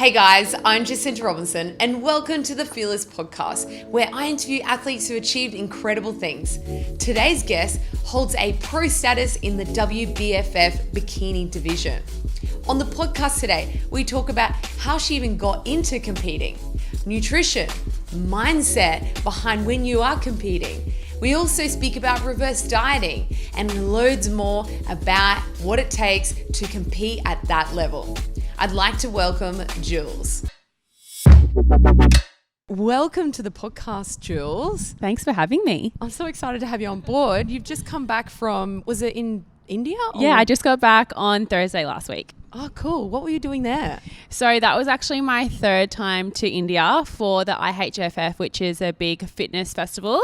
Hey guys, I'm Jacinta and welcome to the Fearlss podcast, where I interview athletes who achieved incredible things. Today's guest holds a pro status in the WBFF Bikini division. On the podcast today, we talk about how she even got into competing, nutrition, mindset behind when you are competing. We also speak about reverse dieting and loads more about what it takes to compete at that level. I'd like to welcome Julz. Welcome to the podcast, Julz. Thanks for having me. I'm so excited to have you on board. You've just come back from, was it in India? Yeah, I just got back on Thursday last week. Oh, cool. What were you doing there? So that was actually my third time to India for the IHFF, which is a big fitness festival.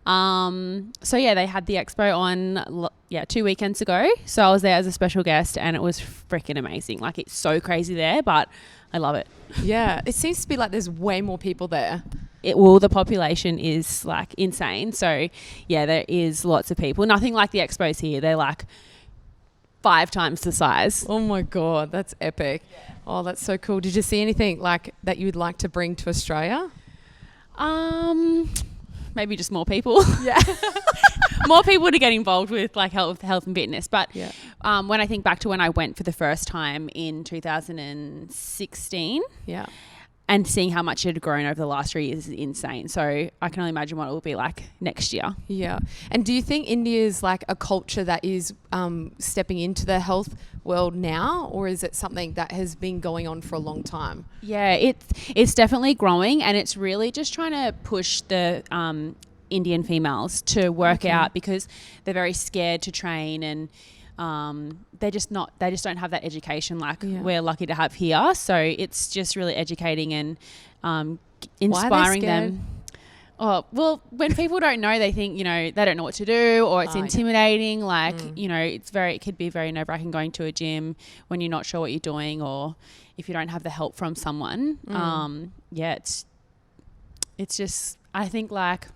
They had the expo on 2 weekends ago. So I was there as a special guest and it was freaking amazing. Like, it's so crazy there, but I love it. Yeah, it seems to be like there's way more people there. The population is like insane. So yeah, there is lots of people. Nothing like the expos here. They're like 5 times the size. Oh my God, that's epic. Yeah. Oh, that's so cool. Did you see anything like that you would like to bring to Australia? Maybe just more people. Yeah. More people to get involved with like health and fitness. But when I think back to when I went for the first time in 2016, and seeing how much it had grown over the last 3 years is insane. So I can only imagine what it will be like next year. Yeah. And do you think India is like a culture that is stepping into the health world now, or is it something that has been going on for a long time? Yeah, it's definitely growing, and it's really just trying to push the Indian females to work out, because they're very scared to train, and they just don't have that education like we're lucky to have here. So it's just really educating and inspiring them. Oh, well, when people don't know, they think, they don't know what to do, or it's intimidating. Like, it could be very nerve-wracking going to a gym when you're not sure what you're doing, or if you don't have the help from someone. It's just, I think, like,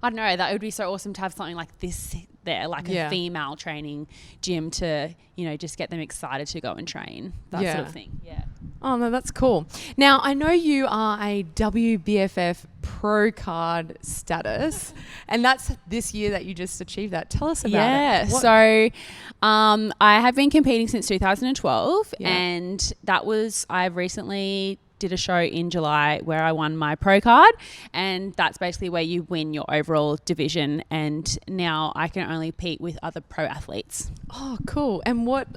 I don't know, that would be so awesome to have something like this there, like a female training gym to, just get them excited to go and train, that sort of thing. Yeah. Oh, no, that's cool. Now, I know you are a WBFF Pro card status, and that's this year that you just achieved that. Tell us about it. So I have been competing since 2012, and I've recently did a show in July where I won my pro card, and that's basically where you win your overall division, and now I can only compete with other pro athletes. Oh, cool. And what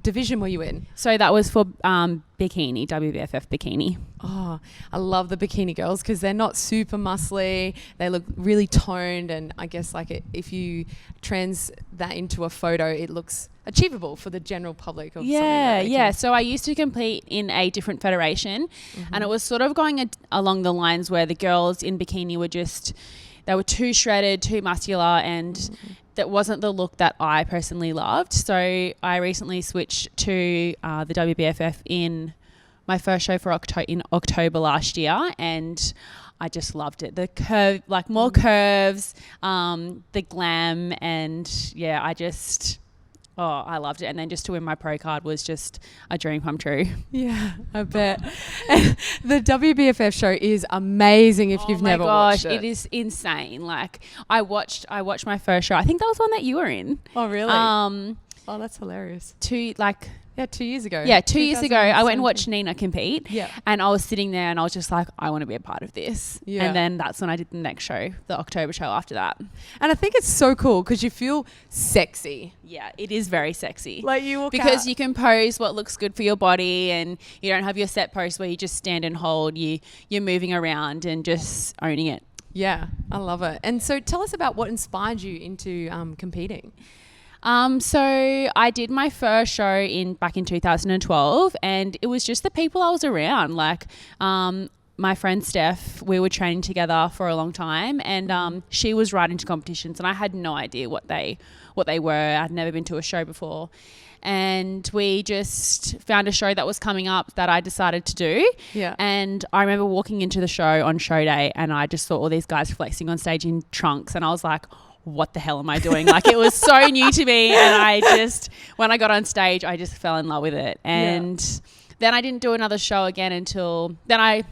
division were you in? So that was for bikini, WBFF Bikini. Oh, I love the bikini girls because they're not super muscly. They look really toned, and I guess if you trans that into a photo, it looks achievable for the general public. So I used to compete in a different federation, and it was sort of going along the lines where the girls in bikini they were too shredded, too muscular, and that wasn't the look that I personally loved. So I recently switched to the WBFF in my first show in October last year, and I just loved it. The curve, like more curves, the glam, and I loved it. And then just to win my pro card was just a dream come true. Yeah, I bet. The WBFF show is amazing if you've never watched it. It is insane. Like, I watched my first show. I think that was one that you were in. Oh, really? Oh, that's hilarious. 2 years ago. Yeah, 2 years ago, I went and watched Nina compete. Yeah. And I was sitting there and I was just like, I want to be a part of this. Yeah. And then that's when I did the next show, the October show after that. And I think it's so cool because you feel sexy. Yeah, it is very sexy. Like, you walk because out. You can pose what looks good for your body, and you don't have your set pose where you just stand and hold. You're moving around and just owning it. Yeah, I love it. And so tell us about what inspired you into competing. So I did my first show back in 2012, and it was just the people I was around. Like, my friend Steph, we were training together for a long time, and she was right into competitions, and I had no idea what they were. I'd never been to a show before. And we just found a show that was coming up that I decided to do. Yeah. And I remember walking into the show on show day, and I just saw all these guys flexing on stage in trunks, and I was like, what the hell am I doing? Like, it was so new to me, and when I got on stage, I just fell in love with it. And then I didn't do another show again until then.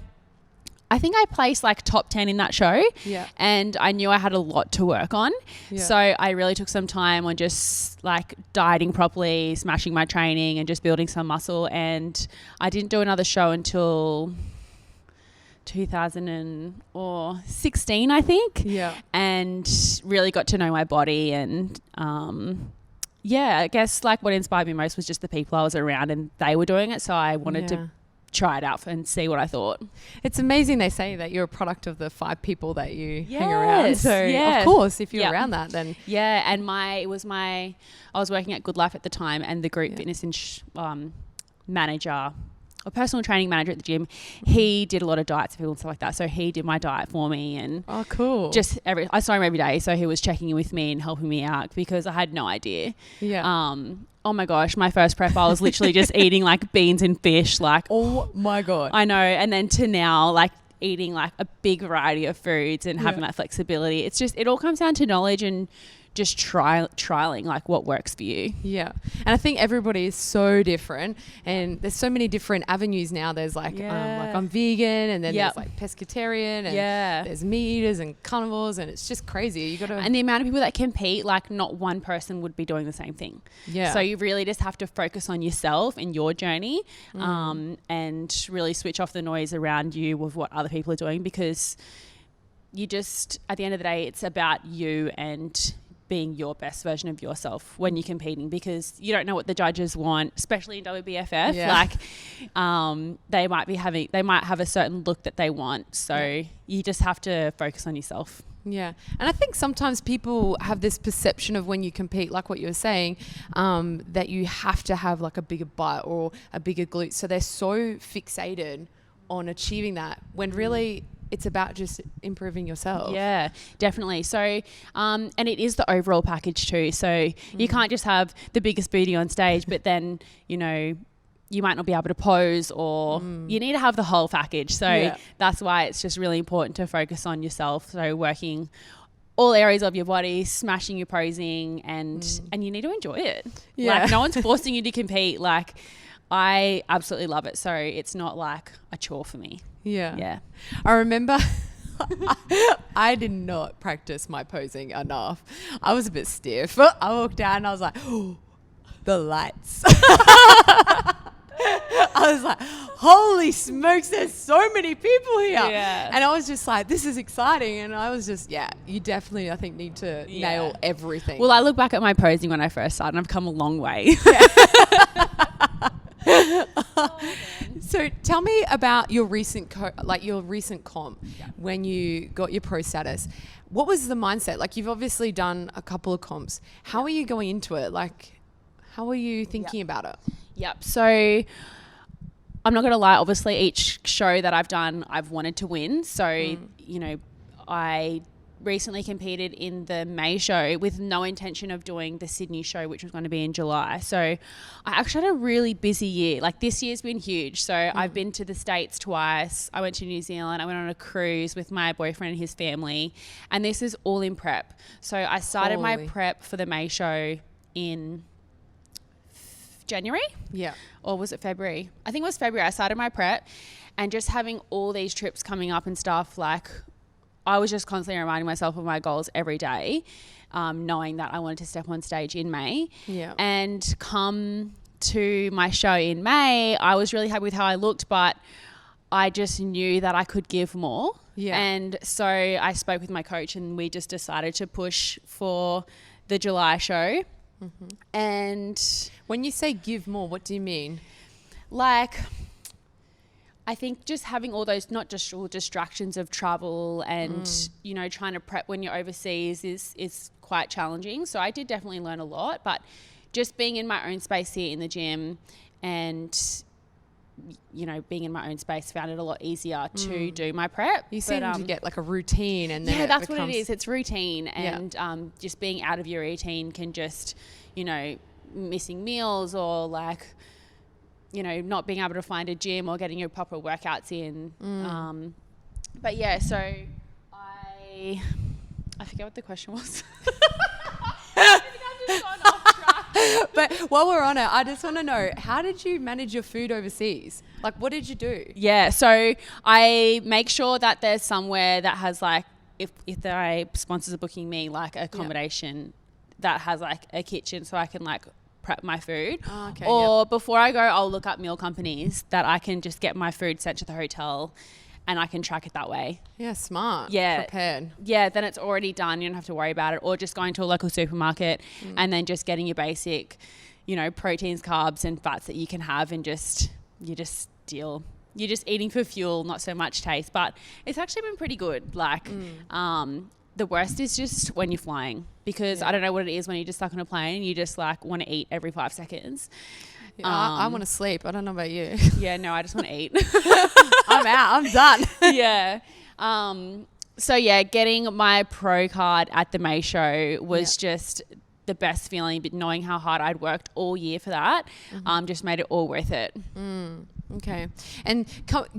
I think I placed like top 10 in that show. Yeah. And I knew I had a lot to work on. Yeah. So I really took some time on just like dieting properly, smashing my training and just building some muscle. And I didn't do another show until 2016, I think. Yeah. And really got to know my body. And I guess like what inspired me most was just the people I was around and they were doing it. So I wanted to try it out and see what I thought. It's amazing they say that you're a product of the 5 people that you hang around. So of course, if you're around that, then and I was working at Good Life at the time, and the group fitness manager or personal training manager at the gym, he did a lot of diets for people and stuff like that. So he did my diet for me, and cool. I saw him every day, so he was checking in with me and helping me out because I had no idea. Oh my gosh, my first prep, I was literally just eating like beans and fish. Like, oh my God. I know. And then to now, like eating like a big variety of foods and having that flexibility. It's just, it all comes down to knowledge and just trialing like what works for you. Yeah. And I think everybody is so different, and there's so many different avenues now. There's like I'm vegan, and then there's like pescatarian, and there's meat eaters and carnivores, and it's just crazy. And the amount of people that compete, like not one person would be doing the same thing. Yeah. So you really just have to focus on yourself and your journey, and really switch off the noise around you with what other people are doing, because you just, at the end of the day, it's about you and being your best version of yourself when you're competing, because you don't know what the judges want, especially in WBFF. Like they might have a certain look that they want. So you just have to focus on yourself. Yeah. And I think sometimes people have this perception of when you compete, like what you were saying, that you have to have like a bigger butt or a bigger glute. So they're so fixated on achieving that, when really it's about just improving yourself. Yeah, definitely. So, and it is the overall package too. So you can't just have the biggest booty on stage, but then, you know, you might not be able to pose, or you need to have the whole package. So that's why it's just really important to focus on yourself. So working all areas of your body, smashing your posing, and you need to enjoy it. Yeah. Like no one's forcing you to compete. Like I absolutely love it. So it's not like a chore for me. Yeah. I remember I did not practice my posing enough. I was a bit stiff. I walked out and I was like, oh, the lights. I was like, holy smokes, there's so many people here. Yeah. And I was just like, this is exciting. And I was just, you definitely, I think, need to nail everything. Well, I look back at my posing when I first started, and I've come a long way. So tell me about your recent comp when you got your pro status. What was the mindset? Like, you've obviously done a couple of comps. How are you going into it? Like, how are you thinking about it? Yep. So I'm not going to lie. Obviously, each show that I've done, I've wanted to win. So, you know, I recently competed in the May show with no intention of doing the Sydney show, which was going to be in July. So I actually had a really busy year. Like, this year's been huge. So I've been to the States twice. I went to New Zealand. I went on a cruise with my boyfriend and his family. And this is all in prep. So I started my prep for the May show in January? Yeah. Or was it February? I think it was February. I started my prep, and just having all these trips coming up and stuff, like, I was just constantly reminding myself of my goals every day, knowing that I wanted to step on stage in May. Yeah. And come to my show in May, I was really happy with how I looked, but I just knew that I could give more. Yeah. And so I spoke with my coach, and we just decided to push for the July show. Mm-hmm. And when you say give more, what do you mean? Like, I think just having all those, not just all distractions of travel and, you know, trying to prep when you're overseas is quite challenging. So I did definitely learn a lot, but just being in my own space here in the gym and, you know, being in my own space, found it a lot easier to do my prep. You seem to get like a routine, and then that's what it is. It's routine, and just being out of your routine can just, you know, missing meals or like, you know, not being able to find a gym or getting your proper workouts in. But yeah, so I forget what the question was. I think I've just gone off track. But while we're on it, I just want to know, how did you manage your food overseas? Like, what did you do? Yeah, so I make sure that there's somewhere that has like, if their sponsors are booking me like accommodation that has like a kitchen so I can like prep my food. Oh, okay, or before I go, I'll look up meal companies that I can just get my food sent to the hotel and I can track it that way. Yeah, smart. Yeah. Prepared. Yeah, then it's already done. You don't have to worry about it. Or just going to a local supermarket and then just getting your basic, proteins, carbs and fats that you can have and you're just eating for fuel, not so much taste. But it's actually been pretty good. Like, the worst is just when you're flying because I don't know what it is when you're just stuck on a plane and you just like want to eat every 5 seconds. Yeah, I want to sleep. I don't know about you. Yeah, no, I just want to eat. I'm out. I'm done. Yeah. So yeah, getting my pro card at the May show was just the best feeling, but knowing how hard I'd worked all year for that, just made it all worth it. Okay. And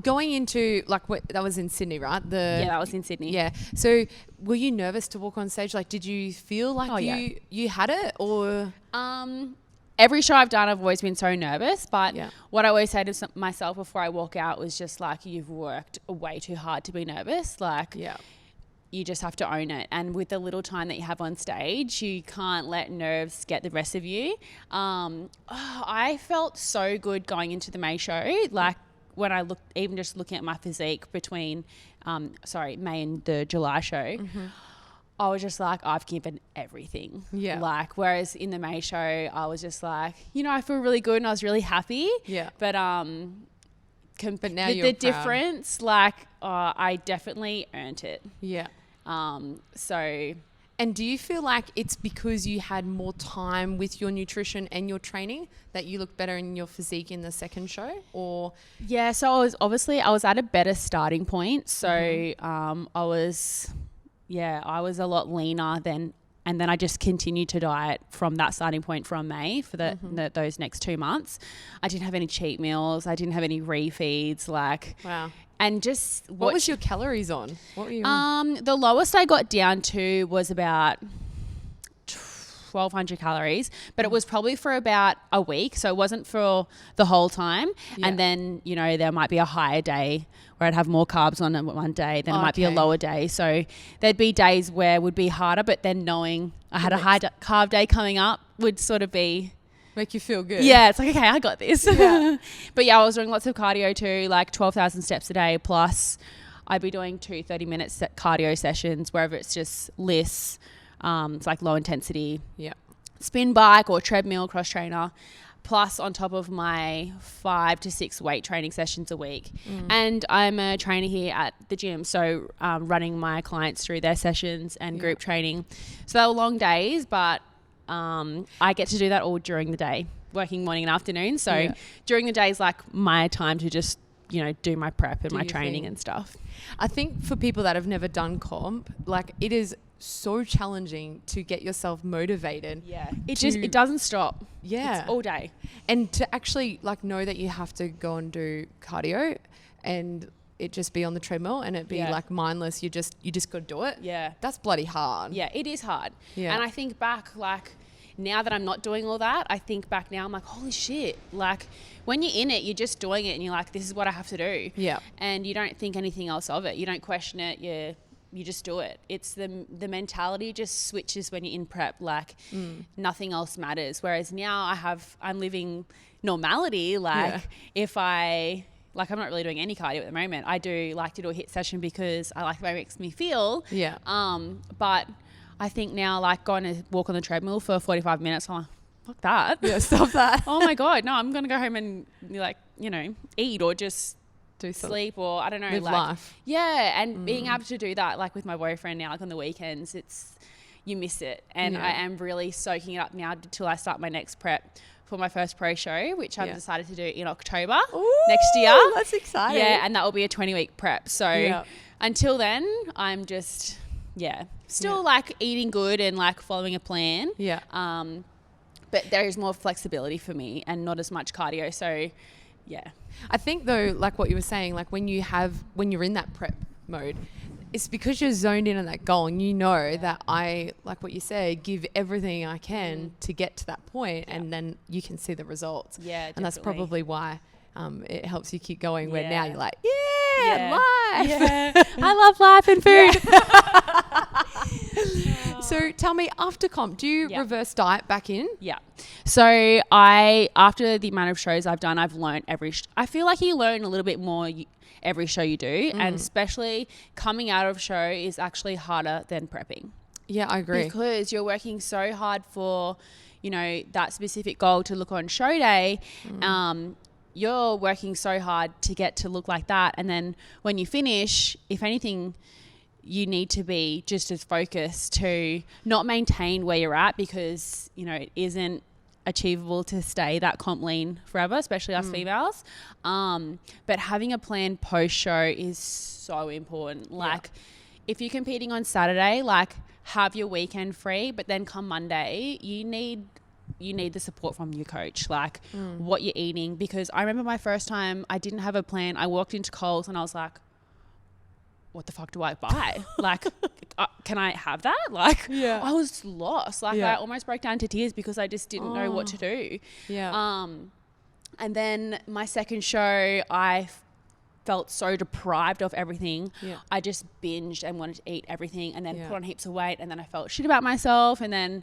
going into that was in Sydney, right? Yeah, that was in Sydney. Yeah. So were you nervous to walk on stage? Like, did you feel like you had it or? Every show I've done, I've always been so nervous, but what I always say to myself before I walk out was just like, you've worked way too hard to be nervous. Like, you just have to own it. And with the little time that you have on stage, you can't let nerves get the rest of you. I felt so good going into the May show. Like when I looked, even just looking at my physique between, May and the July show, I was just like, I've given everything. Yeah. Like, whereas in the May show, I was just like, I feel really good and I was really happy. Yeah. But now you're the proud. difference, like, I definitely earned it. Yeah. So. And do you feel like it's because you had more time with your nutrition and your training that you looked better in your physique in the second show? Or yeah, so I was at a better starting point. So I was a lot leaner then, and then I just continued to diet from that starting point from May for those next 2 months. I didn't have any cheat meals. I didn't have any refeeds. Wow. And just what was your calories on? What were you on? The lowest I got down to was about 1,200 calories, but it was probably for about a week. So it wasn't for the whole time. Yeah. And then, there might be a higher day where I'd have more carbs on one day. Then it might be a lower day. So there'd be days where it would be harder, but then knowing I had a high carb day coming up would sort of make you feel good. Yeah, it's like, okay, I got this. Yeah. But yeah, I was doing lots of cardio too, like 12,000 steps a day. Plus I'd be doing 2 30-minute cardio sessions, wherever it's just lifts. It's like low intensity spin bike or treadmill, cross trainer, plus on top of my 5 to 6 weight training sessions a week. And I'm a trainer here at the gym, so running my clients through their sessions and group training. So they were long days, but I get to do that all during the day, working morning and afternoon. So during the day is like my time to just, do my prep and my training and stuff. I think for people that have never done comp, like it is so challenging to get yourself motivated. Yeah. It doesn't stop. Yeah. It's all day. And to actually know that you have to go and do cardio and it just be on the treadmill and it be like mindless. You just got to do it. Yeah. That's bloody hard. Yeah, it is hard. Yeah. And I think back, now that I'm not doing all that, I think back now, I'm like, holy shit. Like when you're in it, you're just doing it and you're like, this is what I have to do. Yeah. And you don't think anything else of it. You don't question it. You just do it. It's the mentality just switches when you're in prep. Nothing else matters. Whereas now I'm living normality. If I'm not really doing any cardio at the moment. I do like to do a HIIT session because I like the way it makes me feel. Yeah. But I think now going to walk on the treadmill for 45 minutes, I'm like, fuck that. Yeah, stop that. Oh my God. No, I'm going to go home and eat or just do something. Sleep or I don't know. Live life. Yeah. And being able to do that with my boyfriend now, on the weekends, you miss it. And I am really soaking it up now until I start my next prep for my first pro show, which I've decided to do in October next year. That's exciting. Yeah, and that will be a 20-week prep. So until then, I'm just, still eating good and following a plan. Yeah. But there is more flexibility for me and not as much cardio. So, yeah. I think though, what you were saying, when you're in that prep mode, it's because you're zoned in on that goal, and you know that I, like what you say, give everything I can to get to that point, and then you can see the results. Yeah, definitely. And that's probably why it helps you keep going, where now you're like, life. Yeah. I love life and food. So tell me, after comp, do you reverse diet back in? Yeah. So after the amount of shows I've done, I've learned I feel like you learn a little bit more every show you do, and especially coming out of show is actually harder than prepping. Yeah, I agree. Because you're working so hard for, that specific goal to look on show day. You're working so hard to get to look like that. And then when you finish, if anything, you need to be just as focused to not maintain where you're at, because, it isn't achievable to stay that comp lean forever, especially us females. But having a plan post show is so important. Like if you're competing on Saturday, like have your weekend free, but then come Monday, you need the support from your coach, like what you're eating. Because I remember my first time, I didn't have a plan. I walked into Coles and I was like, what the fuck do I buy? Like, can I have that? Like, I was lost. Like, I almost broke down to tears because I just didn't know what to do. Yeah. And then my second show, I felt so deprived of everything. Yeah. I just binged and wanted to eat everything, and then put on heaps of weight, and then I felt shit about myself, and then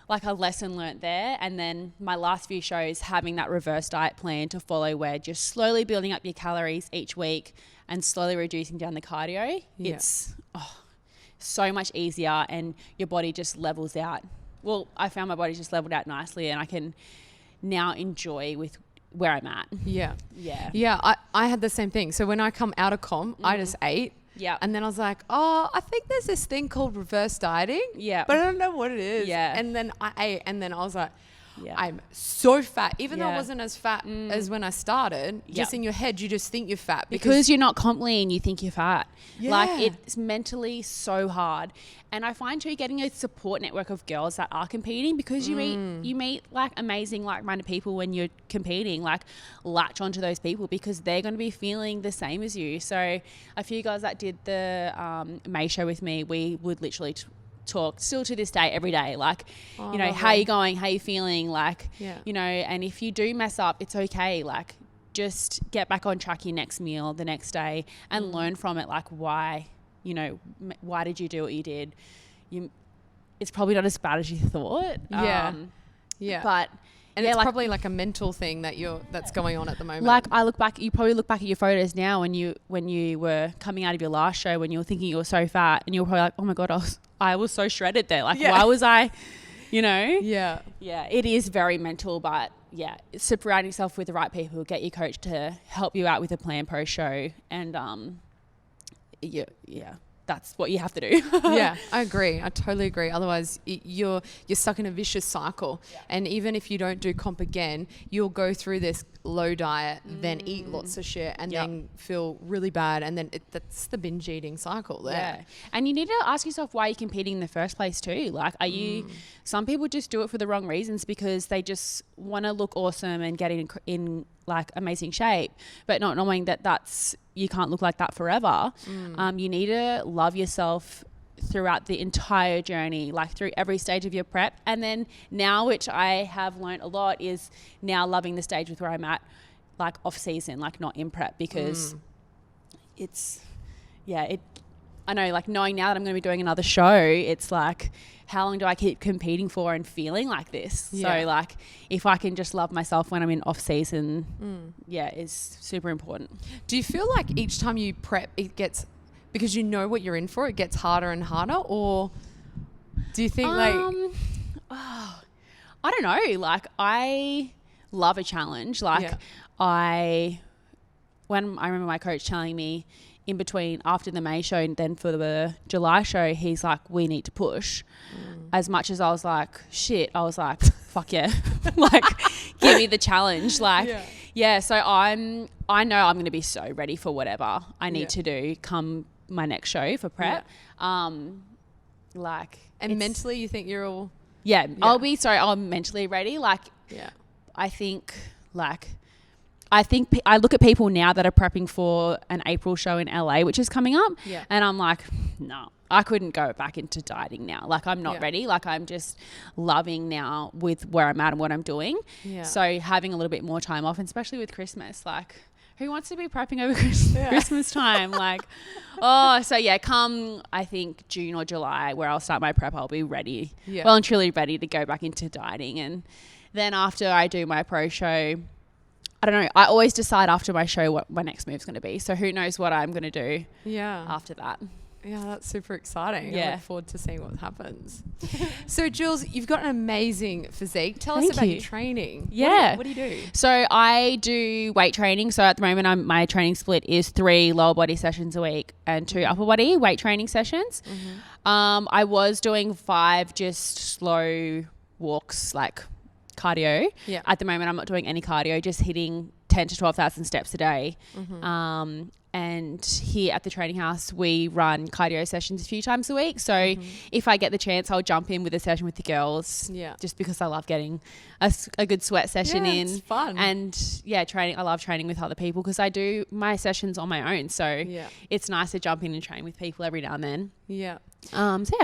like a lesson learnt there. And then my last few shows, having that reverse diet plan to follow, where just slowly building up your calories each week and slowly reducing down the cardio. It's so much easier, and your body just levels out. Well, I found my body just leveled out nicely, and I can now enjoy with where I'm at. Yeah. I had the same thing. So when I come out of comp, I just ate. Yeah. And then I was like, I think there's this thing called reverse dieting. Yeah. But I don't know what it is. Yeah. And then I ate, and then I was like, I'm so fat. Even though I wasn't as fat as when I started, just in your head, you just think you're fat. Because you're not comp lean, you think you're fat. Yeah. Like, it's mentally so hard. And I find too, getting a support network of girls that are competing, because you meet like amazing like-minded people when you're competing, like latch onto those people, because they're going to be feeling the same as you. So a few guys that did the May show with me, we would literally talk still to this day, every day, like, how you going, how you feeling, like, and if you do mess up, it's okay. Like, just get back on track your next meal the next day and learn from it. Like, why did you do what you did? It's probably not as bad as you thought. But and it's probably like a mental thing that's going on at the moment. Like, you probably look back at your photos now when you were coming out of your last show, when you were thinking you were so fat, and you were probably like, oh my God, I was so shredded there. Like, why was I, Yeah. Yeah. It is very mental, but surround yourself with the right people, get your coach to help you out with a plan post show, and that's what you have to do. Yeah, I agree. I totally agree. Otherwise, you're stuck in a vicious cycle. Yeah. And even if you don't do comp again, you'll go through this low diet, then eat lots of shit, and then feel really bad. And then that's the binge eating cycle there. Yeah. And you need to ask yourself why you're competing in the first place too. Like, are you, some people just do it for the wrong reasons, because they just want to look awesome and get in like amazing shape, but not knowing that you can't look like that forever. You need to love yourself throughout the entire journey, like through every stage of your prep. And then now, which I have learned a lot, is now loving the stage with where I'm at, like off season, like not in prep, because I know, like, knowing now that I'm going to be doing another show, it's like, how long do I keep competing for and feeling like this? Yeah. So, like, if I can just love myself when I'm in off season, is super important. Do you feel like each time you prep, it gets, because you know what you're in for, it gets harder and harder? Or do you think I don't know. Like, I love a challenge. Like, I remember my coach telling me, in between, after the May show and then for the July show, he's like, we need to push. As much as I was like, shit, I was like, fuck yeah. Like, give me the challenge. Like, so I know I'm going to be so ready for whatever I need to do come my next show for prep. And mentally, you think you're all... I'm mentally ready. Like, I think, like, I think I look at people now that are prepping for an April show in LA, which is coming up. Yeah. And I'm like, no, I couldn't go back into dieting now. Like, I'm not ready. Like, I'm just loving now with where I'm at and what I'm doing. Yeah. So having a little bit more time off, and especially with Christmas, like, who wants to be prepping over Christmas time? Like, so yeah, come, I think, June or July, where I'll start my prep, I'll be ready. Yeah. Well, I'm truly ready to go back into dieting. And then after I do my pro show, I don't know, I always decide after my show what my next move's going to be. So who knows what I'm going to do after that. Yeah, that's super exciting. Yeah. I look forward to seeing what happens. So, Julz, you've got an amazing physique. Tell us about your training. Yeah. What do you do? So, I do weight training. So, at the moment, my training split is 3 lower body sessions a week and 2 upper body weight training sessions. Mm-hmm. I was doing 5 just slow walks, like cardio. Yeah. At the moment, I'm not doing any cardio, just hitting 10 to 12,000 steps a day. Mm-hmm. And here at the training house, we run cardio sessions a few times a week. So if I get the chance, I'll jump in with a session with the girls. Yeah. Just because I love getting a good sweat session in. It's fun. And training. I love training with other people because I do my sessions on my own. So it's nice to jump in and train with people every now and then. Yeah.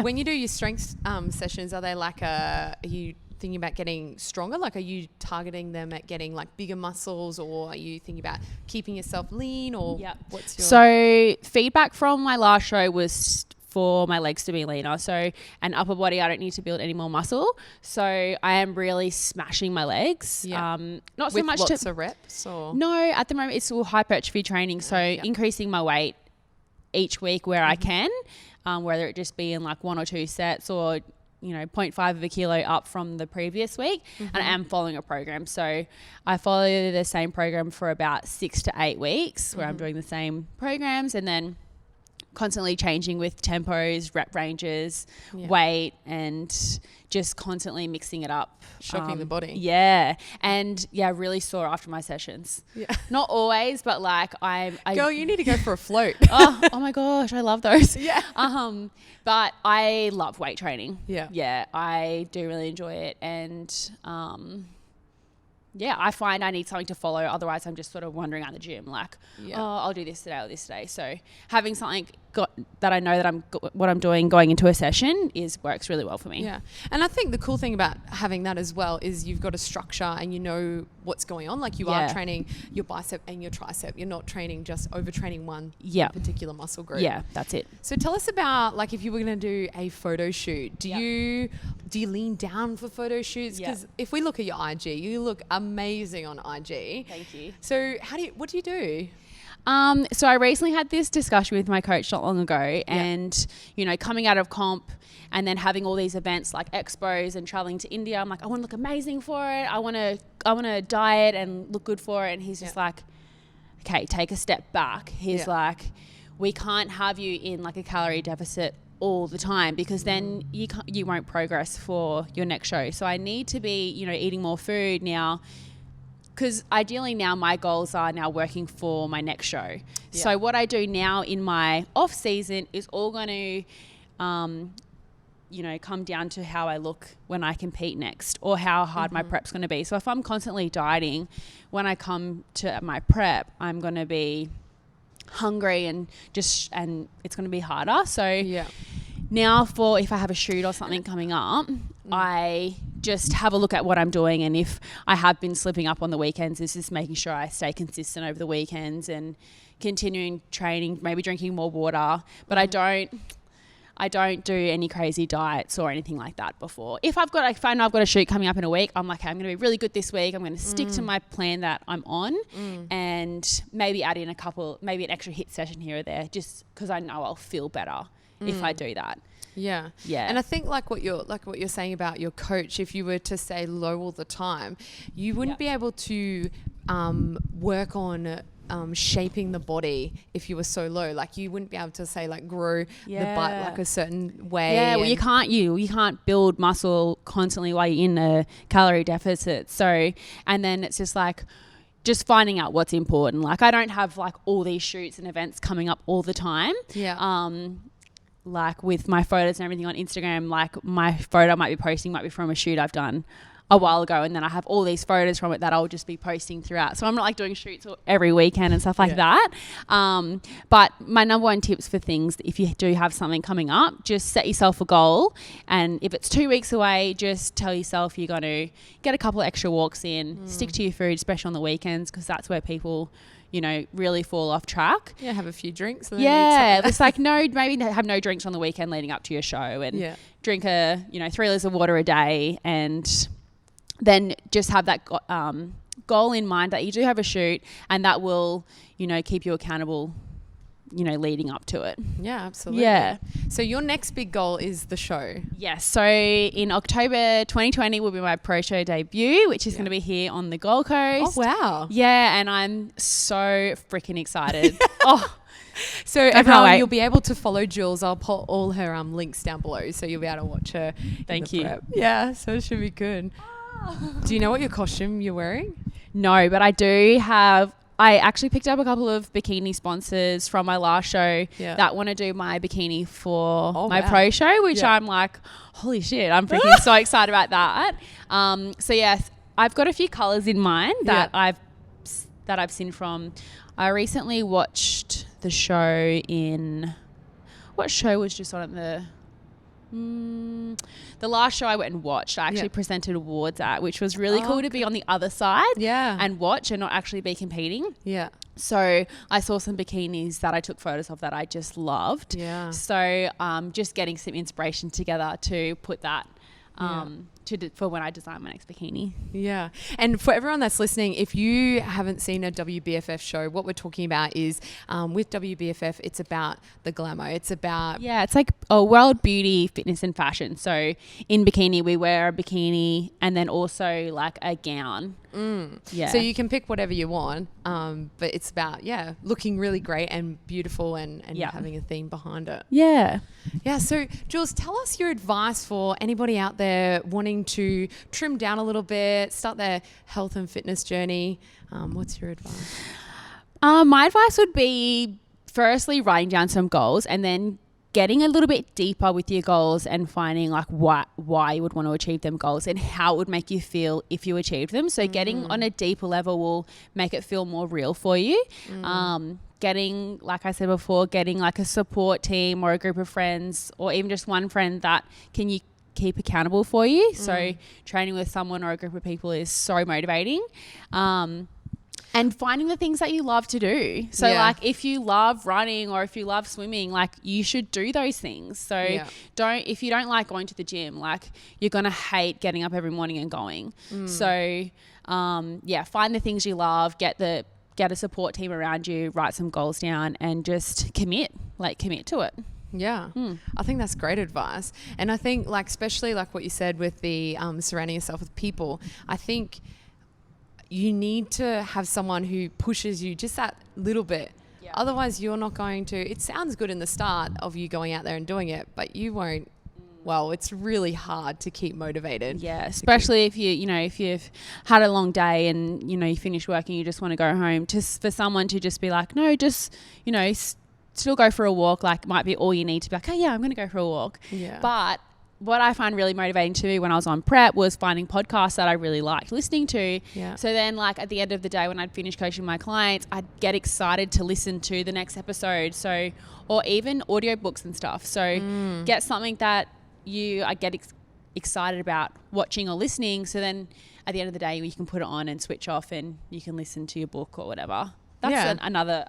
When you do your strength sessions, are they like are you thinking about getting stronger? Like, are you targeting them at getting like bigger muscles, or are you thinking about keeping yourself lean, or what's your... So feedback from my last show was for my legs to be leaner. So an upper body, I don't need to build any more muscle. So I am really smashing my legs. Yeah. Not so with much lots of reps, or no, at the moment it's all hypertrophy training. So increasing my weight each week where I can, whether it just be in like 1 or 2 sets, or 0.5 of a kilo up from the previous week. And I am following a program. So I follow the same program for about 6 to 8 weeks where I'm doing the same programs, and then constantly changing with tempos, rep ranges, weight, and just constantly mixing it up. Shocking the body. Yeah. And really sore after my sessions. Yeah. Not always, but like Girl, you need to go for a float. oh my gosh, I love those. Yeah. But I love weight training. Yeah. Yeah, I do really enjoy it. And I find I need something to follow. Otherwise, I'm just sort of wandering out the gym like, I'll do this today or this today. So having something that I know that what I'm doing going into a session works really well for me. Yeah. And I think the cool thing about having that as well is you've got a structure and you know what's going on. Like, you are training your bicep and your tricep. You're not training just overtraining one particular muscle group. Yeah, that's it. So tell us about, like, if you were going to do a photo shoot, do you lean down for photo shoots? Because if we look at your IG, you look amazing on IG. Thank you. So what do you do? So I recently had this discussion with my coach not long ago, and coming out of comp and then having all these events like expos and traveling to India, I'm like, I want to look amazing for it. I want to diet and look good for it. And he's just like, okay, take a step back. He's like, we can't have you in like a calorie deficit all the time, because then you won't progress for your next show. So I need to be, eating more food now. Because ideally now my goals are now working for my next show. Yeah. So what I do now in my off season is all going to, come down to how I look when I compete next, or how hard my prep's going to be. So if I'm constantly dieting, when I come to my prep, I'm going to be hungry and it's going to be harder. So now if I have a shoot or something coming up, I just have a look at what I'm doing, and if I have been slipping up on the weekends, it's just making sure I stay consistent over the weekends and continuing training, maybe drinking more water. But I don't do any crazy diets or anything like that before. If I know I've got a shoot coming up in a week, I'm like, okay, I'm going to be really good this week. I'm going to stick to my plan that I'm on, and maybe add in maybe an extra HIIT session here or there, just because I know I'll feel better if I do that. Yeah. Yeah. And I think like what you're saying about your coach, if you were to stay low all the time, you wouldn't be able to work on shaping the body if you were so low. Like, you wouldn't be able to say like grow the butt like a certain way. Yeah, well, you can't build muscle constantly while you're in a calorie deficit. So, and then it's just like just finding out what's important. Like, I don't have like all these shoots and events coming up all the time. Yeah. Like with my photos and everything on Instagram, like my photo I might be posting might be from a shoot I've done a while ago, and then I have all these photos from it that I'll just be posting throughout. So I'm not like doing shoots every weekend and stuff like that. But my number one tips for things, if you do have something coming up, just set yourself a goal. And if it's 2 weeks away, just tell yourself you're going to get a couple of extra walks in, stick to your food, especially on the weekends, because that's where people, you know, really fall off track. Yeah, have a few drinks. And it's like maybe have no drinks on the weekend leading up to your show, and drink 3 liters of water a day, and then just have that goal in mind that you do have a shoot, and that will, you know, keep you accountable, you know, leading up to it. Yeah, absolutely. Yeah. So your next big goal is the show. Yes. So in October 2020 will be my Pro Show debut, which is going to be here on the Gold Coast. Oh, wow. Yeah, and I'm so freaking excited. So everyone, you'll be able to follow Julz. I'll put all her links down below, so you'll be able to watch her. Thank you. Prep. Yeah, so it should be good. Do you know what your costume you're wearing? No, but I actually picked up a couple of bikini sponsors from my last show that want to do my bikini for my pro show, which I'm like, holy shit, I'm freaking so excited about that. So yes, I've got a few colors in mind that I've seen from. I recently watched the show what show was just on at the last show I went and watched, I actually presented awards at, which was really cool to be on the other side and watch and not actually be competing. Yeah. So I saw some bikinis that I took photos of that I just loved. Yeah. So just getting some inspiration together to put that for when I design my next bikini. Yeah. And for everyone that's listening, if you haven't seen a WBFF show, what we're talking about is with WBFF, it's about the glamour. It's about... Yeah, it's like a world beauty, fitness and fashion. So in bikini, we wear a bikini and then also like a gown. Yeah. So you can pick whatever you want, but it's about, looking really great and beautiful and having a theme behind it. Yeah. Yeah. So Julz, tell us your advice for anybody out there wanting to trim down a little bit, start their health and fitness journey. What's your advice? My advice would be firstly writing down some goals and then getting a little bit deeper with your goals and finding like why you would want to achieve them goals and how it would make you feel if you achieved them. So getting on a deeper level will make it feel more real for you. Getting, like I said before, getting like a support team or a group of friends or even just one friend that can you keep accountable for you. So training with someone or a group of people is so motivating. And finding the things that you love to do. So like if you love running or if you love swimming, like you should do those things. So if you don't like going to the gym, like you're going to hate getting up every morning and going. So find the things you love, get a support team around you, write some goals down and just commit to it. Yeah. I think that's great advice. And I think like, especially like what you said with the surrounding yourself with people, I think you need to have someone who pushes you just that little bit. Yeah. Otherwise you're not going to, it sounds good in the start of you going out there and doing it, but you won't. Well, it's really hard to keep motivated. Yeah, especially if if you've had a long day and, you finish work and you just want to go home, just for someone to just be like, no, just, still go for a walk, like might be all you need to be like, oh yeah, I'm going to go for a walk. Yeah. But what I find really motivating to me when I was on prep was finding podcasts that I really liked listening to. Yeah. So then like at the end of the day when I'd finish coaching my clients, I'd get excited to listen to the next episode. So, or even audiobooks and stuff. So get something that I get excited about watching or listening. So then at the end of the day, you can put it on and switch off and you can listen to your book or whatever. That's another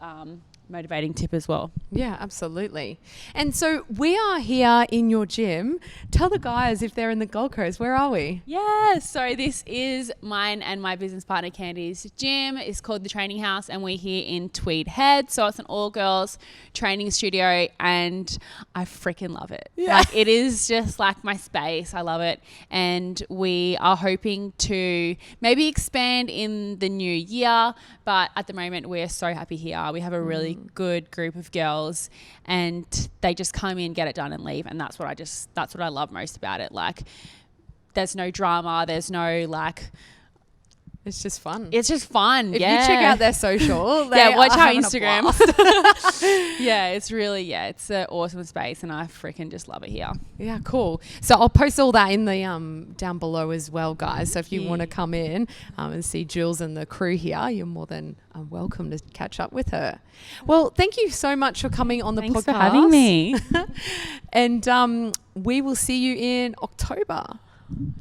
motivating tip as well. Yeah, absolutely. And so we are here in your gym. Tell the guys if they're in the Gold Coast, where are we? Yeah, so this is mine and my business partner Candy's gym. It's called The Training House and we're here in Tweed Head. So it's an all-girls training studio and I freaking love it. Yeah. Like it is just like my space. I love it. And we are hoping to maybe expand in the new year, but at the moment we're so happy here. We have a really good group of girls and they just come in, get it done and leave, and that's what I love most about it. Like there's no drama, there's no like, it's just fun. It's just fun. If you check out their social, watch our Instagram. Yeah, it's an awesome space, and I freaking just love it here. Yeah, cool. So I'll post all that in the down below as well, guys. So if you want to come in and see Julz and the crew here, you're more than welcome to catch up with her. Well, thank you so much for coming on the podcast. Thanks for having me. And we will see you in October.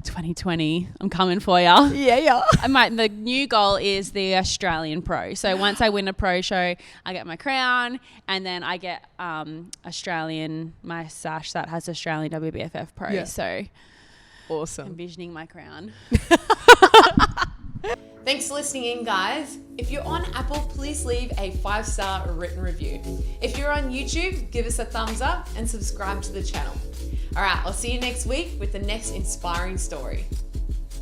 2020, I'm coming for you. Yeah. The new goal is the Australian Pro. So once I win a pro show, I get my crown, and then I get my sash that has Australian WBFF Pro. Yeah. So awesome. Envisioning my crown. Thanks for listening in, guys. If you're on Apple, please leave a 5-star written review. If you're on YouTube, give us a thumbs up and subscribe to the channel. All right, I'll see you next week with the next inspiring story.